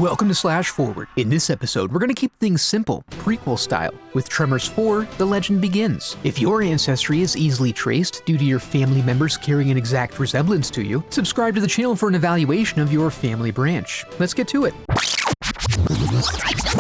Welcome to Slash Forward. In this episode, we're going to keep things simple, prequel style. With Tremors 4, the legend begins. If your ancestry is easily traced due to your family members carrying an exact resemblance to you, subscribe to the channel for an evaluation of your family branch. Let's get to it.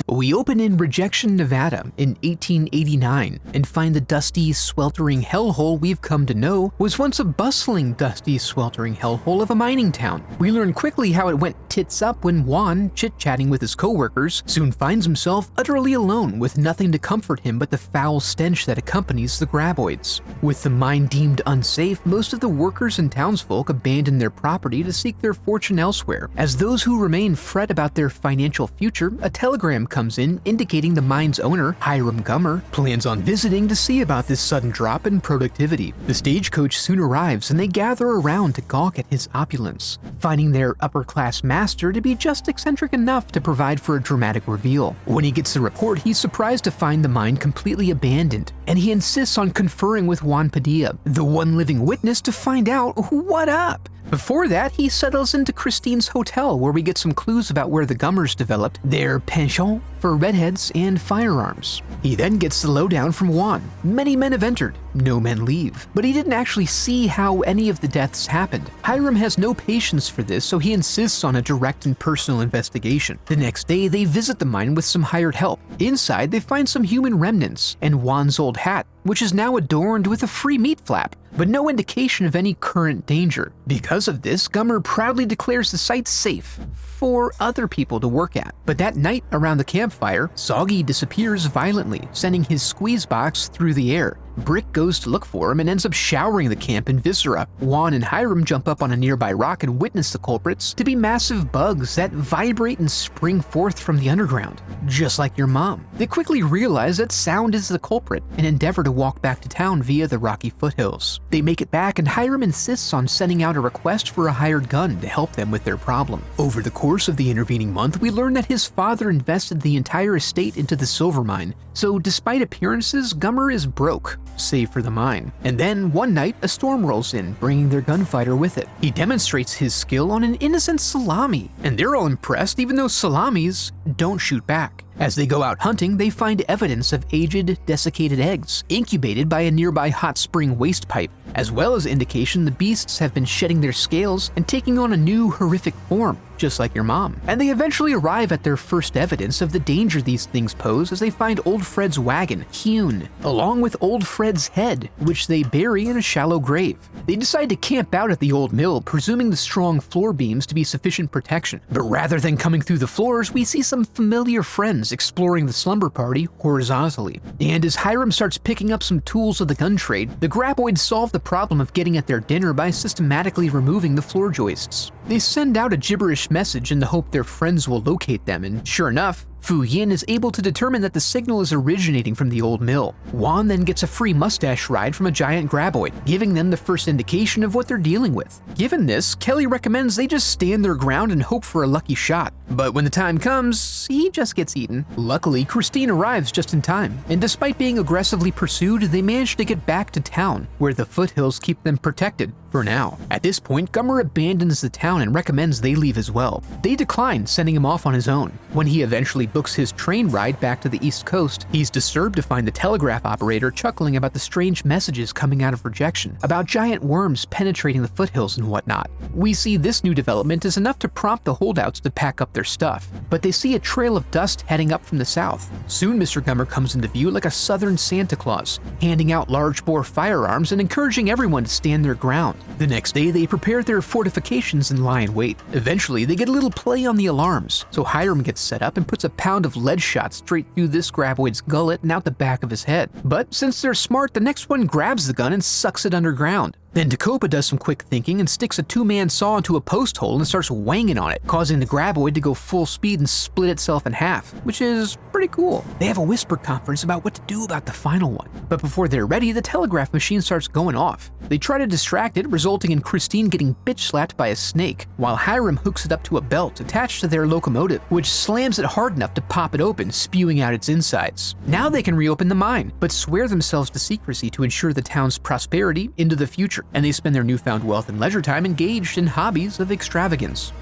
We open in Rejection, Nevada in 1889 and find the dusty, sweltering hellhole we've come to know was once a bustling, dusty, sweltering hellhole of a mining town. We learn quickly how it went tits up when Juan, chit-chatting with his co-workers, soon finds himself utterly alone with nothing to comfort him but the foul stench that accompanies the graboids. With the mine deemed unsafe, most of the workers and townsfolk abandon their property to seek their fortune elsewhere. As those who remain fret about their financial future, a telegram comes in indicating the mine's owner, Hiram Gummer, plans on visiting to see about this sudden drop in productivity. The stagecoach soon arrives and they gather around to gawk at his opulence, finding their upper-class master to be just eccentric enough to provide for a dramatic reveal. When he gets the report, he's surprised to find the mine completely abandoned, and he insists on conferring with Juan Padilla, the one living witness, to find out what up. Before that, he settles into Christine's hotel, where we get some clues about where the Gummers developed their penchant for redheads and firearms. He then gets the lowdown from Juan. Many men have entered, no men leave. But he didn't actually see how any of the deaths happened. Hiram has no patience for this, so he insists on a direct and personal investigation. The next day, they visit the mine with some hired help. Inside, they find some human remnants and Juan's old hat, which is now adorned with a free meat flap, but no indication of any current danger. Because of this, Gummer proudly declares the site safe for other people to work at. But that night around the campfire, Soggy disappears violently, sending his squeeze box through the air. Brick goes to look for him and ends up showering the camp in viscera. Juan and Hiram jump up on a nearby rock and witness the culprits to be massive bugs that vibrate and spring forth from the underground, just like your mom. They quickly realize that sound is the culprit and endeavor to walk back to town via the rocky foothills. They make it back and Hiram insists on sending out a request for a hired gun to help them with their problem. Over the course of the intervening month, we learn that his father invested the entire estate into the silver mine, so despite appearances, Gummer is broke, save for the mine. And then, one night, a storm rolls in, bringing their gunfighter with it. He demonstrates his skill on an innocent salami, and they're all impressed even though salamis don't shoot back. As they go out hunting, they find evidence of aged, desiccated eggs, incubated by a nearby hot spring waste pipe, as well as indication the beasts have been shedding their scales and taking on a new, horrific form, just like your mom. And they eventually arrive at their first evidence of the danger these things pose as they find Old Fred's wagon hewn, along with Old Fred's head, which they bury in a shallow grave. They decide to camp out at the old mill, presuming the strong floor beams to be sufficient protection. But rather than coming through the floors, we see some familiar friends exploring the slumber party horizontally. And as Hiram starts picking up some tools of the gun trade, the graboids solve the problem of getting at their dinner by systematically removing the floor joists. They send out a gibberish message in the hope their friends will locate them, and sure enough, Fu Yin is able to determine that the signal is originating from the old mill. Juan then gets a free mustache ride from a giant graboid, giving them the first indication of what they're dealing with. Given this, Kelly recommends they just stand their ground and hope for a lucky shot. But when the time comes, he just gets eaten. Luckily, Christine arrives just in time, and despite being aggressively pursued, they manage to get back to town, where the foothills keep them protected, for now. At this point, Gummer abandons the town and recommends they leave as well. They decline, sending him off on his own. When he eventually books his train ride back to the East Coast, he's disturbed to find the telegraph operator chuckling about the strange messages coming out of Rejection, about giant worms penetrating the foothills and whatnot. We see this new development is enough to prompt the holdouts to pack up their stuff, but they see a trail of dust heading up from the south. Soon Mr. Gummer comes into view like a southern Santa Claus, handing out large-bore firearms and encouraging everyone to stand their ground. The next day, they prepare their fortifications and lie in wait. Eventually, they get a little play on the alarms, so Hiram gets set up and puts a pound of lead shot straight through this graboid's gullet and out the back of his head. But since they're smart, the next one grabs the gun and sucks it underground. Then Dacopa does some quick thinking and sticks a two-man saw into a post hole and starts wanging on it, causing the graboid to go full speed and split itself in half, which is pretty cool. They have a whisper conference about what to do about the final one. But before they're ready, the telegraph machine starts going off. They try to distract it, resulting in Christine getting bitch-slapped by a snake, while Hiram hooks it up to a belt attached to their locomotive, which slams it hard enough to pop it open, spewing out its insides. Now they can reopen the mine, but swear themselves to secrecy to ensure the town's prosperity into the future, and they spend their newfound wealth and leisure time engaged in hobbies of extravagance.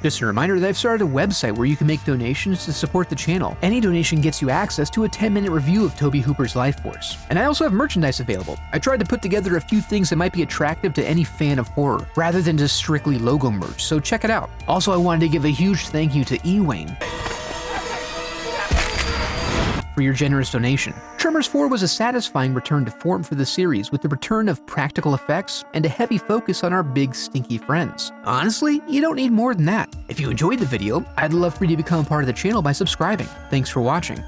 Just a reminder that I've started a website where you can make donations to support the channel. Any donation gets you access to a 10-minute review of Tobe Hooper's Life Force. And I also have merchandise available. I tried to put together a few things that might be attractive to any fan of horror, rather than just strictly logo merch, so check it out. Also, I wanted to give a huge thank you to Ewayne for your generous donation. Tremors 4 was a satisfying return to form for the series, with the return of practical effects and a heavy focus on our big stinky friends. Honestly, you don't need more than that. If you enjoyed the video, I'd love for you to become a part of the channel by subscribing. Thanks for watching.